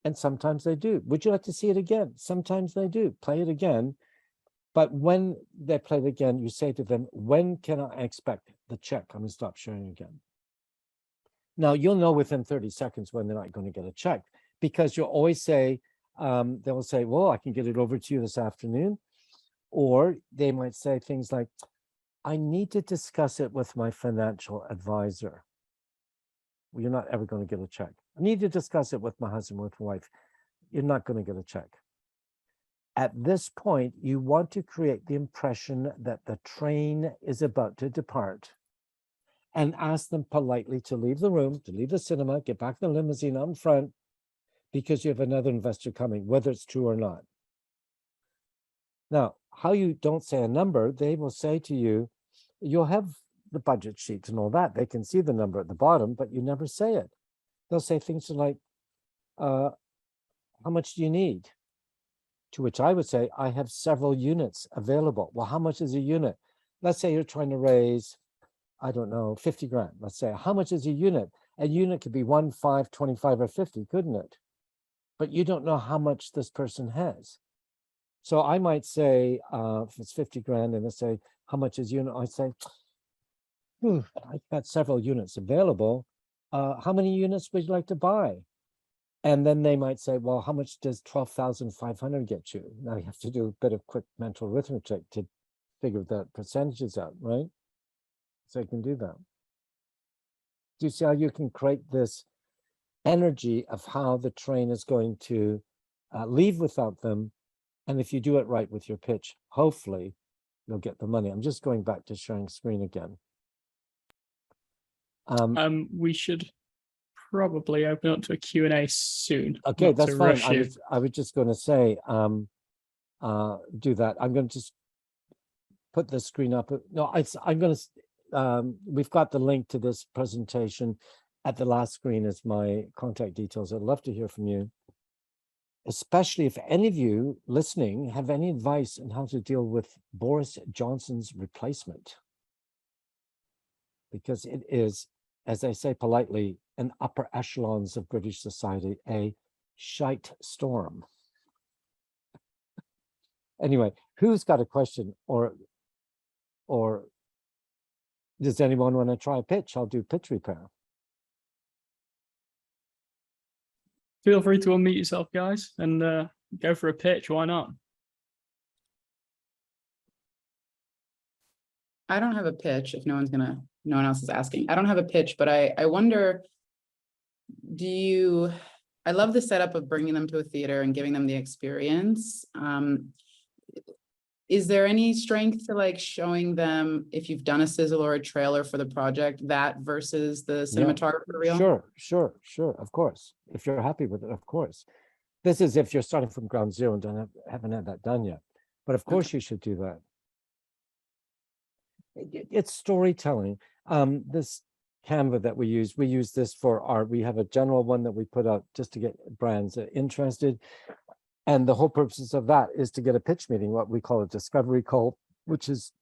Speaker 1: And sometimes they do. Would you like to see it again? Sometimes they do. Play it again. But when they play it again, you say to them, when can I expect the check? I'm going to stop sharing again. Now, you'll know within 30 seconds when they're not going to get a check, because you'll always say, they will say, well, I can get it over to you this afternoon. Or they might say things like, I need to discuss it with my financial advisor. Well, you're not ever going to get a check. I need to discuss it with my husband, with my wife. You're not going to get a check. At this point, you want to create the impression that the train is about to depart and ask them politely to leave the room, to leave the cinema, get back in the limousine out in front, because you have another investor coming, whether it's true or not. Now, how you don't say a number, they will say to you, you'll have the budget sheets and all that. They can see the number at the bottom, but you never say it. They'll say things like, how much do you need? To which I would say, I have several units available. Well, how much is a unit? Let's say you're trying to raise, I don't know, 50 grand. Let's say, how much is a unit? A unit could be 1, 5, 25, or 50, couldn't it? But you don't know how much this person has. So I might say, if it's 50 grand and they say, how much is unit? I say, I've got several units available. How many units would you like to buy? And then they might say, well, how much does 12,500 get you? Now you have to do a bit of quick mental arithmetic to figure the percentages out, right? So you can do that. Do you see how you can create this energy of how the train is going to leave without them? And if you do it right with your pitch, hopefully you'll get the money. I'm just going back to sharing screen again.
Speaker 2: We should probably open up to a Q&A soon.
Speaker 1: Okay, that's fine. I was just going to say, do that. I'm going to just put the screen up. No, I'm going to, we've got the link to this presentation at the last screen as my contact details. I'd love to hear from you, especially if any of you listening have any advice on how to deal with Boris Johnson's replacement. Because it is, as I say politely, in upper echelons of British society, a shite storm. Anyway, who's got a question, or does anyone want to try a pitch? I'll do pitch repair.
Speaker 2: Feel free to unmute yourself, guys, and go for a pitch. Why not?
Speaker 3: I don't have a pitch if no one else is asking. I don't have a pitch, but I wonder, I love the setup of bringing them to a theater and giving them the experience. Is there any strength to like showing them, if you've done a sizzle or a trailer for the project, that versus the cinematographer reel?
Speaker 1: Sure, of course. If you're happy with it, of course. This is if you're starting from ground zero and haven't had that done yet. But of course you should do that. It's storytelling. This Canva that we use this for art. We have a general one that we put out just to get brands interested. And the whole purpose of that is to get a pitch meeting, what we call a discovery call, which is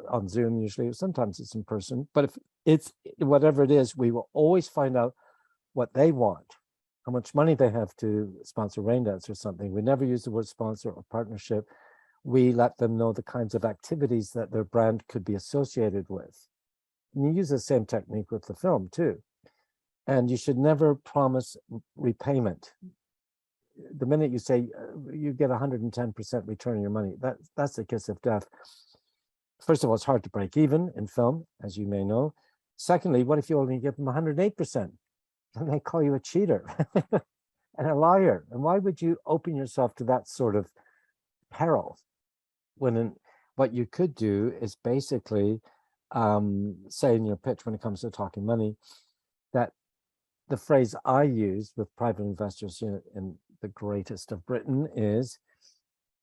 Speaker 1: on Zoom usually. Sometimes it's in person, but if it's whatever it is, we will always find out what they want, how much money they have to sponsor rain dance or something. We never use the word sponsor or partnership. We let them know the kinds of activities that their brand could be associated with. And you use the same technique with the film too. And you should never promise repayment. The minute you say you get 110% return on your money, that's the kiss of death. First of all, it's hard to break even in film, as you may know. Secondly, what if you only give them 108%? Then they call you a cheater and a liar. And why would you open yourself to that sort of peril? What you could do is basically say in your pitch, when it comes to talking money, that the phrase I use with private investors in the greatest of Britain is,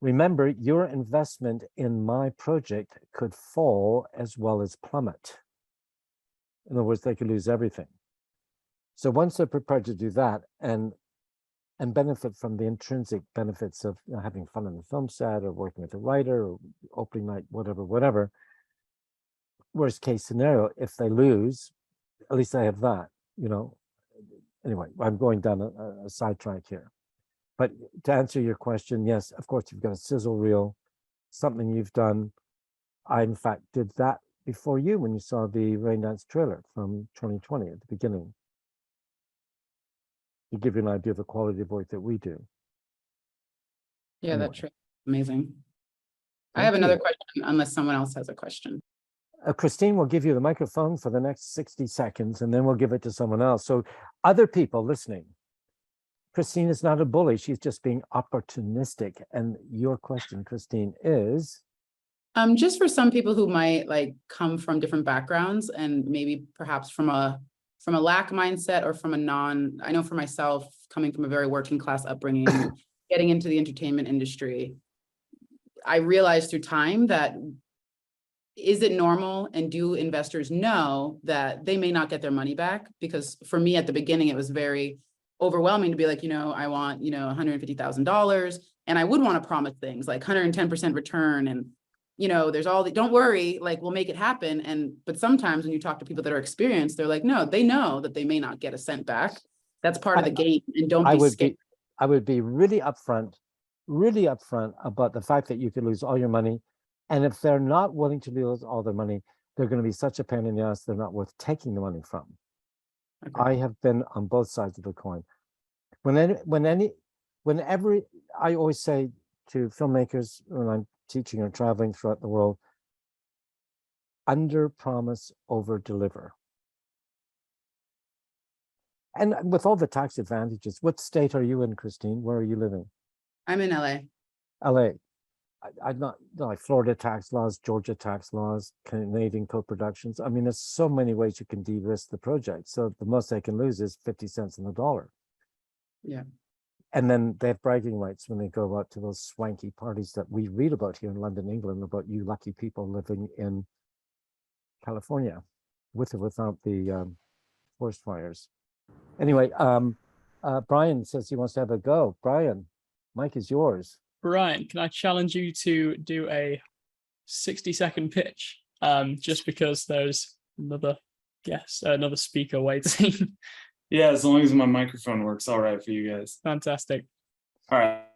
Speaker 1: remember, your investment in my project could fall as well as plummet. In other words, they could lose everything. So once they're prepared to do that and benefit from the intrinsic benefits of having fun on the film set or working with a writer or opening night, whatever, worst case scenario, if they lose, at least they have that, Anyway, I'm going down a sidetrack here. But to answer your question, yes, of course, you've got a sizzle reel, something you've done. I, in fact, did that before you when you saw the Rain Dance trailer from 2020 at the beginning. To give you an idea of the quality of work that we do.
Speaker 3: Yeah,
Speaker 1: Anyway.
Speaker 3: that's true. Amazing. I
Speaker 1: Thank
Speaker 3: have another
Speaker 1: you.
Speaker 3: question, unless someone else has a question.
Speaker 1: Christine will give you the microphone for the next 60 seconds, and then we'll give it to someone else. So other people listening, Christine is not a bully. She's just being opportunistic. And your question, Christine, is?
Speaker 3: Just for some people who might come from different backgrounds and maybe perhaps from a lack mindset or from I know for myself, coming from a very working class upbringing, getting into the entertainment industry, I realized through time that, is it normal and do investors know that they may not get their money back? Because for me at the beginning, it was very overwhelming to be like, I want, $150,000. And I would want to promise things like 110% return. And, there's all don't worry, we'll make it happen. But sometimes when you talk to people that are experienced, they're like, no, they know that they may not get a cent back. That's part of the game. And don't be scared.
Speaker 1: I would be really upfront about the fact that you could lose all your money. And if they're not willing to lose all their money, they're going to be such a pain in the ass, they're not worth taking the money from. Okay. I have been on both sides of the coin. Whenever I always say to filmmakers when I'm teaching or traveling throughout the world, under promise, over deliver. And with all the tax advantages, what state are you in, Christine? Where are you living?
Speaker 3: I'm in LA.
Speaker 1: LA. I'm not like Florida tax laws, Georgia tax laws, Canadian co-productions. I mean, there's so many ways you can de-risk the project. So the most they can lose is 50 cents on the dollar.
Speaker 3: Yeah.
Speaker 1: And then they have bragging rights when they go out to those swanky parties that we read about here in London, England, about you lucky people living in California with or without the forest fires. Anyway, Brian says he wants to have a go. Brian, mic is yours.
Speaker 2: Brian, can I challenge you to do a 60-second pitch? Just because there's another speaker waiting.
Speaker 4: Yeah, as long as my microphone works, all right for you guys.
Speaker 2: Fantastic.
Speaker 4: All right.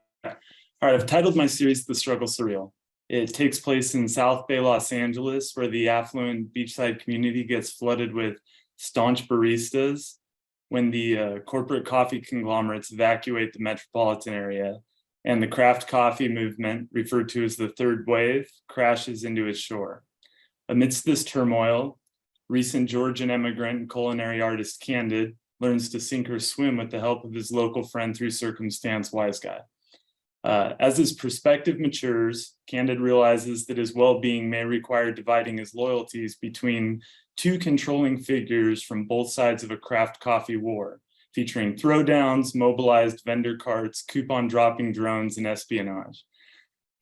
Speaker 4: I've titled my series "The Struggle Surreal." It takes place in South Bay, Los Angeles, where the affluent beachside community gets flooded with staunch baristas when the corporate coffee conglomerates evacuate the metropolitan area. And the craft coffee movement, referred to as the third wave, crashes into its shore. Amidst this turmoil, recent Georgian immigrant and culinary artist Candid learns to sink or swim with the help of his local friend through circumstance, Wise Guy. As his perspective matures, Candid realizes that his well-being may require dividing his loyalties between two controlling figures from both sides of a craft coffee war, featuring throwdowns, mobilized vendor carts, coupon dropping drones, and espionage.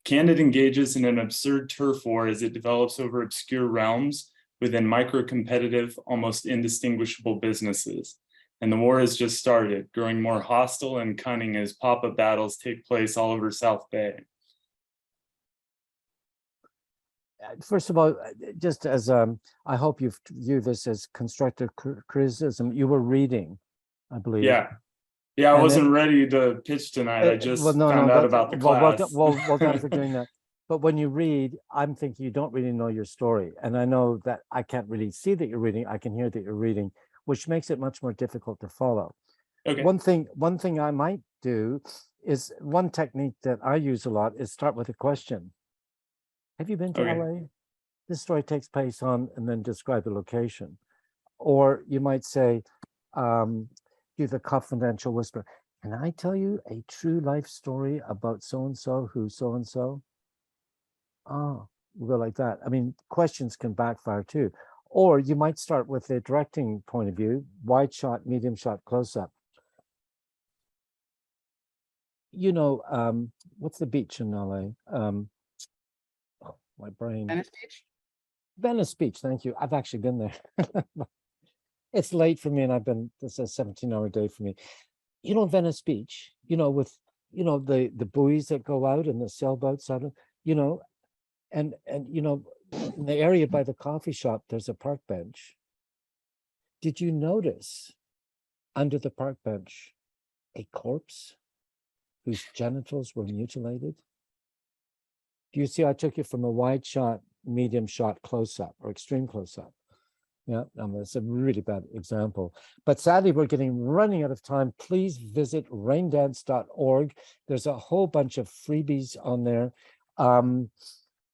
Speaker 4: Candid engages in an absurd turf war as it develops over obscure realms, within micro-competitive, almost indistinguishable businesses. And the war has just started, growing more hostile and cunning as pop-up battles take place all over South Bay.
Speaker 1: First of all, just as I hope you view this as constructive criticism. You were reading, I believe.
Speaker 4: Yeah, I
Speaker 1: And
Speaker 4: wasn't
Speaker 1: then-
Speaker 4: ready to pitch tonight. I just
Speaker 1: well,
Speaker 4: found out about the class.
Speaker 1: Well done for doing that. But when you read, I'm thinking you don't really know your story. And I know that I can't really see that you're reading. I can hear that you're reading, which makes it much more difficult to follow.
Speaker 4: Okay.
Speaker 1: One thing I might do is, one technique that I use a lot is start with a question. Have you been to
Speaker 4: Okay.
Speaker 1: LA? This story takes place on, and then describe the location. Or you might say, do the confidential whisper. Can I tell you a true life story about so-and-so who so-and-so? Oh, we'll go like that. I mean, questions can backfire too. Or you might start with a directing point of view, wide shot, medium shot, close up. You know, what's the beach in LA? Oh, my brain.
Speaker 3: Venice Beach?
Speaker 1: Venice Beach, thank you. I've actually been there. It's late for me, and this is a 17-hour day for me. You know, Venice Beach, you know, with, you know, the buoys that go out and the sailboats out, you know, and you know, in the area by the coffee shop, there's a park bench. Did you notice under the park bench a corpse whose genitals were mutilated? Do you see, I took it from a wide shot, medium shot, close up, or extreme close up. Yeah, it's a really bad example. But sadly, we're running out of time. Please visit raindance.org. There's a whole bunch of freebies on there. On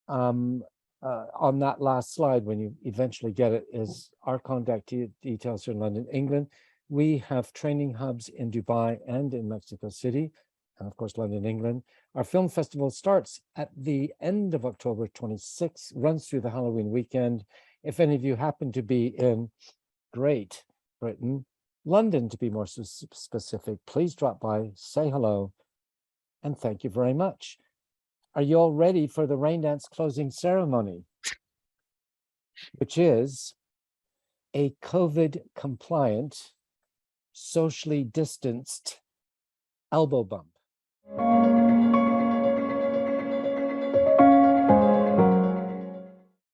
Speaker 1: that last slide, when you eventually get it, is our contact details in London, England. We have training hubs in Dubai and in Mexico City, and of course, London, England. Our film festival starts at the end of October 26th, runs through the Halloween weekend. If any of you happen to be in Great Britain, London to be more specific, please drop by, say hello, and thank you very much. Are you all ready for the rain dance closing ceremony, which is a COVID compliant, socially distanced elbow bump?